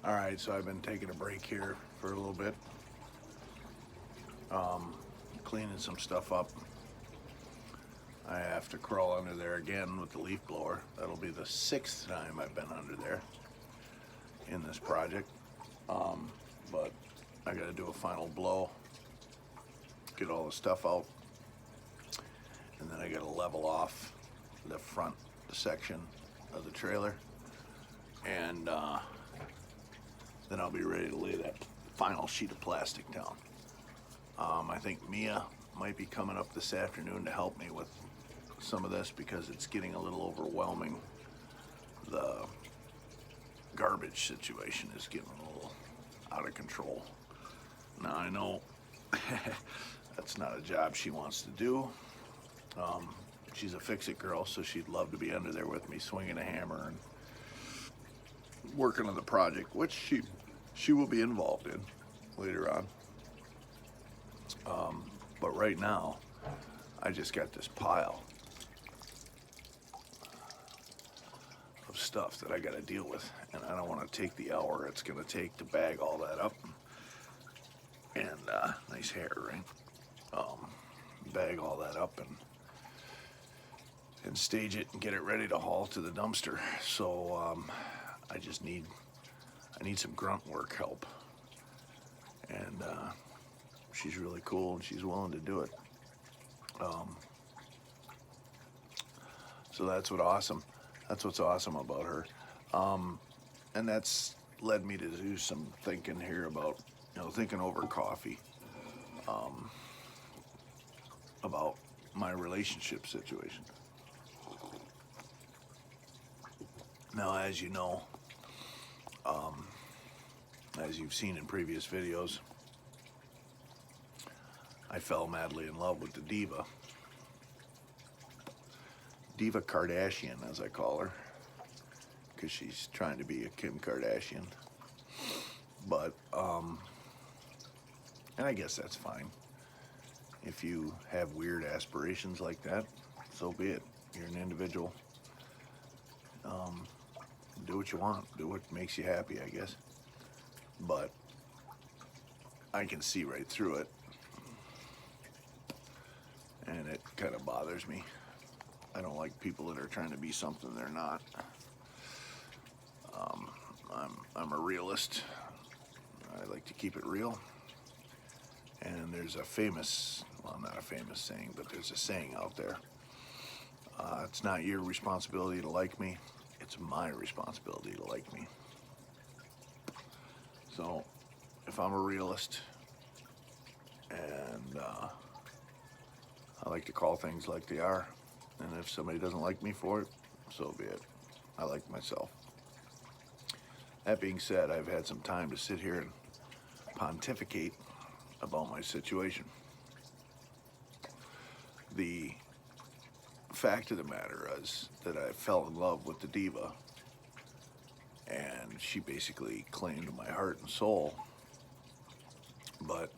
Alright, so I've been taking a break here for a little bit. Cleaning some stuff up. I have to crawl under there again with the leaf blower. That'll be the 6th time I've been under there in this project. But I gotta do a final blow, get all the stuff out, and then I gotta level off the front section of the trailer, and then I'll be ready to lay that final sheet of plastic down. I think Mia might be coming up this afternoon to help me with some of this because it's getting a little overwhelming. The garbage situation is getting a little out of control. Now I know that's not a job she wants to do. She's a fix-it girl, so she'd love to be under there with me swinging a hammer and working on the project, which she will be involved in later on. But right now, I just got this pile of stuff that I got to deal with, and I don't want to take the hour it's going to take to bag all that up. And nice hair, right? Bag all that up and stage it and get it ready to haul to the dumpster. So I need some grunt work help, and she's really cool and she's willing to do it. So that's what's awesome about her. And that's led me to do some thinking here about, thinking over coffee, about my relationship situation. Now, as you know, as you've seen in previous videos, I fell madly in love with the diva Kardashian, as I call her, because she's trying to be a Kim Kardashian. But, and I guess that's fine. If you have weird aspirations like that, so be it. You're an individual. Do what you want. Do what makes you happy, I guess. But I can see right through it. And it kind of bothers me. I don't like people that are trying to be something they're not. I'm a realist. I like to keep it real. And there's a famous, well, not a famous saying, but there's a saying out there. It's not your responsibility to like me. It's my responsibility to like me. So, if I'm a realist, and I like to call things like they are, and if somebody doesn't like me for it, so be it. I like myself. That being said, I've had some time to sit here and pontificate about my situation. The fact of the matter is that I fell in love with the diva, and she basically claimed my heart and soul, but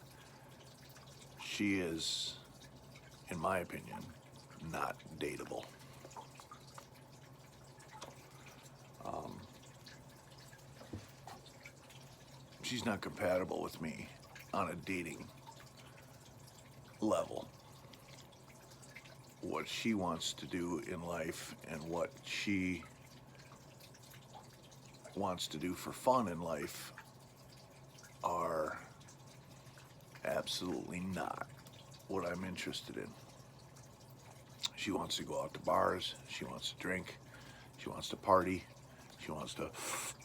she is, in my opinion, not dateable. She's not compatible with me on a dating level. What she wants to do in life and what she wants to do for fun in life are absolutely not what I'm interested in. She wants to go out to bars, she wants to drink, she wants to party, she wants to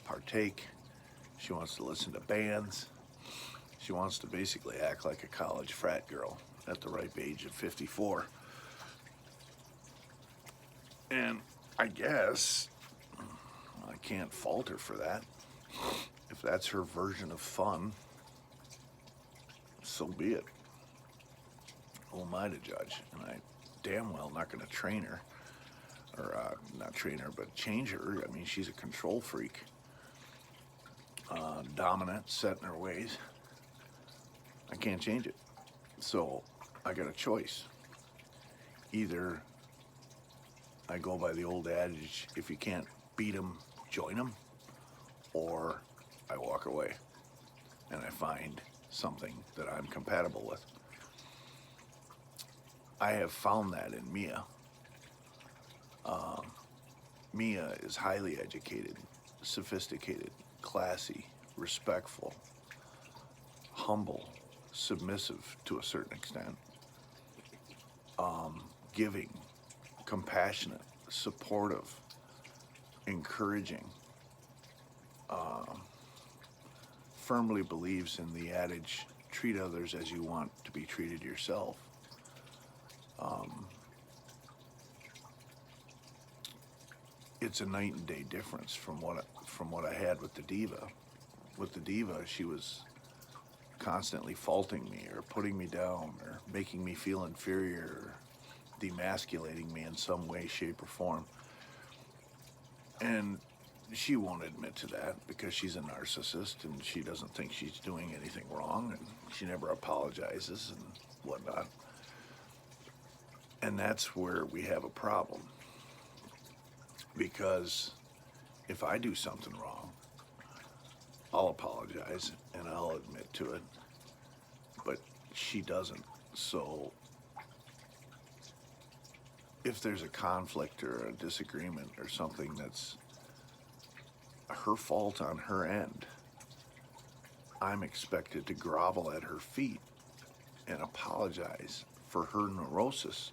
partake, she wants to listen to bands, she wants to basically act like a college frat girl at the ripe age of 54. And I guess I can't fault her for that. If that's her version of fun, so be it. Who am I to judge? And I damn well not going to train her, or not train her, but change her. I mean, she's a control freak, dominant, set in her ways. I can't change it. So I got a choice. Either I go by the old adage, if you can't beat them, join them, or I walk walk away and I find something that I'm compatible with. I have found that in Mia. Mia is highly educated, sophisticated, classy, respectful, humble, submissive to a certain extent, giving, compassionate, supportive, encouraging, firmly believes in the adage, treat others as you want to be treated yourself. It's a night and day difference from what I had with the diva. With the diva, she was constantly faulting me or putting me down or making me feel inferior or demasculating me in some way, shape, or form. And she won't admit to that because she's a narcissist and she doesn't think she's doing anything wrong and she never apologizes and whatnot. And that's where we have a problem. Because if I do something wrong, I'll apologize and I'll admit to it. But she doesn't. So if there's a conflict or a disagreement or something that's her fault on her end, I'm expected to grovel at her feet and apologize for her neurosis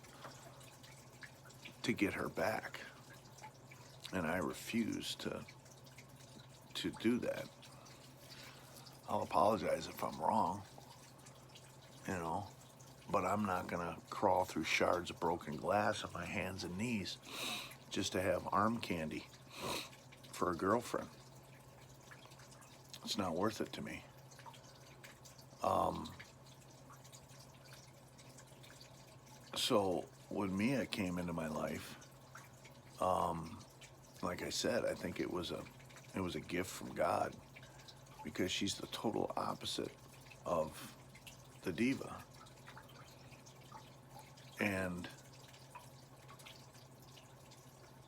to get her back. And I refuse to do that. I'll apologize if I'm wrong, but I'm not gonna crawl through shards of broken glass on my hands and knees just to have arm candy for a girlfriend. It's not worth it to me. So when Mia came into my life, like I said, I think it was a gift from God because she's the total opposite of the diva. And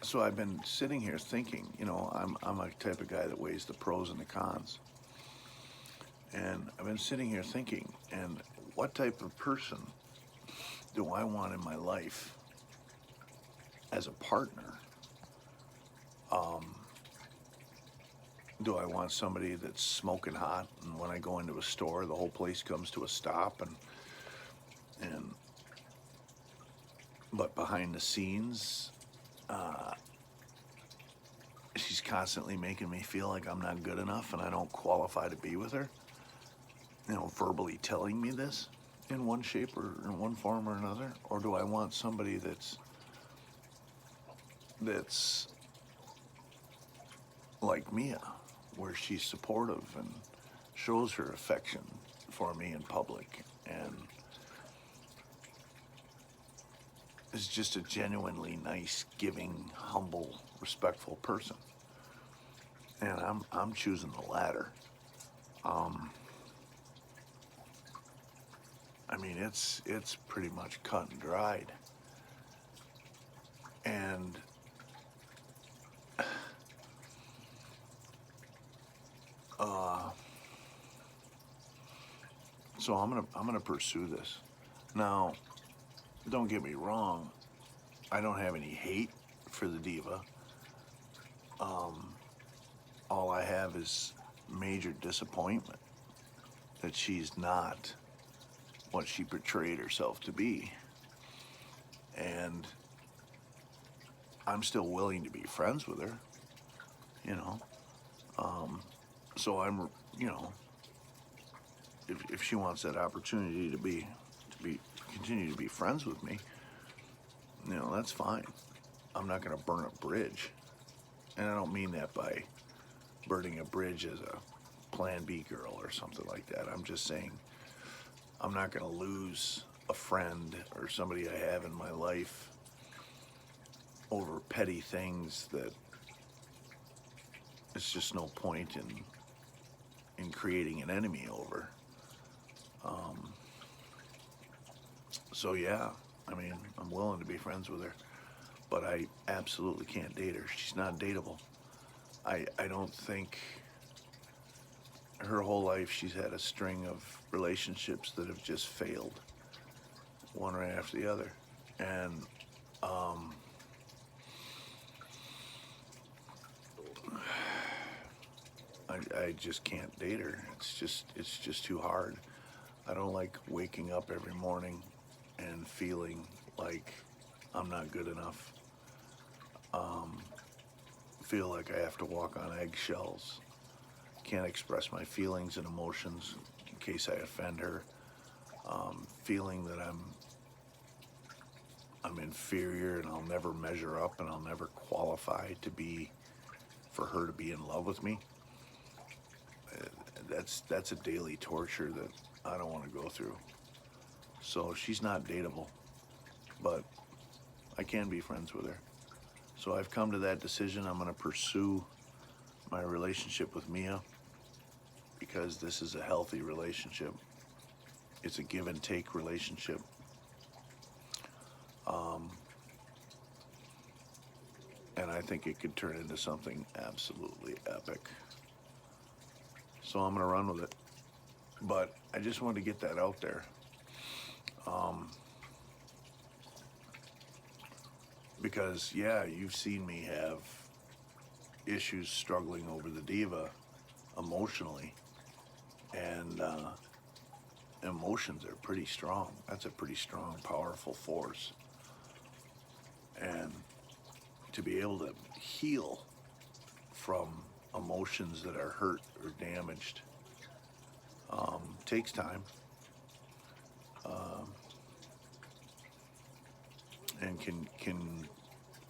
so I've been sitting here thinking, I'm a type of guy that weighs the pros and the cons. And I've been sitting here thinking, and what type of person do I want in my life as a partner? Do I want somebody that's smoking hot, and when I go into a store, the whole place comes to a stop, but behind the scenes, she's constantly making me feel like I'm not good enough and I don't qualify to be with her, verbally telling me this in one shape or in one form or another? Or do I want somebody that's like Mia, where she's supportive and shows her affection for me in public and is just a genuinely nice, giving, humble, respectful person? And I'm choosing the latter. I mean, it's pretty much cut and dried. And so I'm gonna pursue this. Now, don't get me wrong, I don't have any hate for the diva. All I have is major disappointment that she's not what she portrayed herself to be. And I'm still willing to be friends with her, so I'm, if she wants that opportunity to continue to be friends with me, that's fine. I'm not going to burn a bridge. And I don't mean that by burning a bridge as a Plan B girl or something like that. I'm just saying I'm not going to lose a friend or somebody I have in my life over petty things that it's just no point in creating an enemy over. So yeah, I mean, I'm willing to be friends with her, but I absolutely can't date her. She's not dateable. I don't think her whole life she's had a string of relationships that have just failed, one right after the other. And I just can't date her. It's just too hard. I don't like waking up every morning and feeling like I'm not good enough. Feel like I have to walk on eggshells. Can't express my feelings and emotions in case I offend her. Feeling that I'm inferior and I'll never measure up and I'll never qualify for her to be in love with me. That's a daily torture that I don't want to go through. So she's not dateable, but I can be friends with her. So I've come to that decision. I'm going to pursue my relationship with Mia because this is a healthy relationship. It's a give and take relationship. And I think it could turn into something absolutely epic. So I'm going to run with it. But I just wanted to get that out there. Because, yeah, you've seen me have issues struggling over the diva emotionally. And emotions are pretty strong. That's a pretty strong, powerful force. And to be able to heal from emotions that are hurt or damaged takes time. And can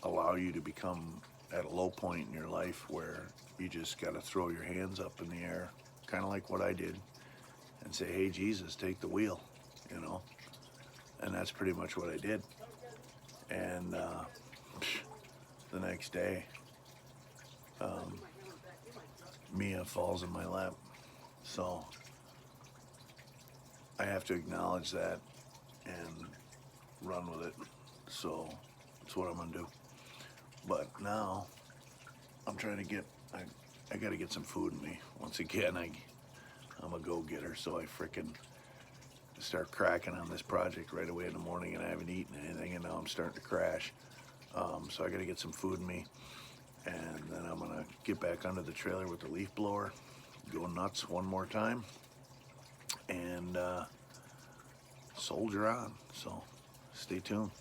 allow you to become at a low point in your life where you just got to throw your hands up in the air, kind of like what I did, and say, hey, Jesus, take the wheel, you know? And that's pretty much what I did. And the next day, Mia falls in my lap. So I have to acknowledge that and run with it. So that's what I'm gonna do. But now I'm trying to I gotta get some food in me. Once again, I'm a go-getter, so I frickin' start cracking on this project right away in the morning, and I haven't eaten anything, and now I'm starting to crash. So I gotta get some food in me, and then I'm gonna get back under the trailer with the leaf blower, go nuts one more time, and soldier on. So stay tuned.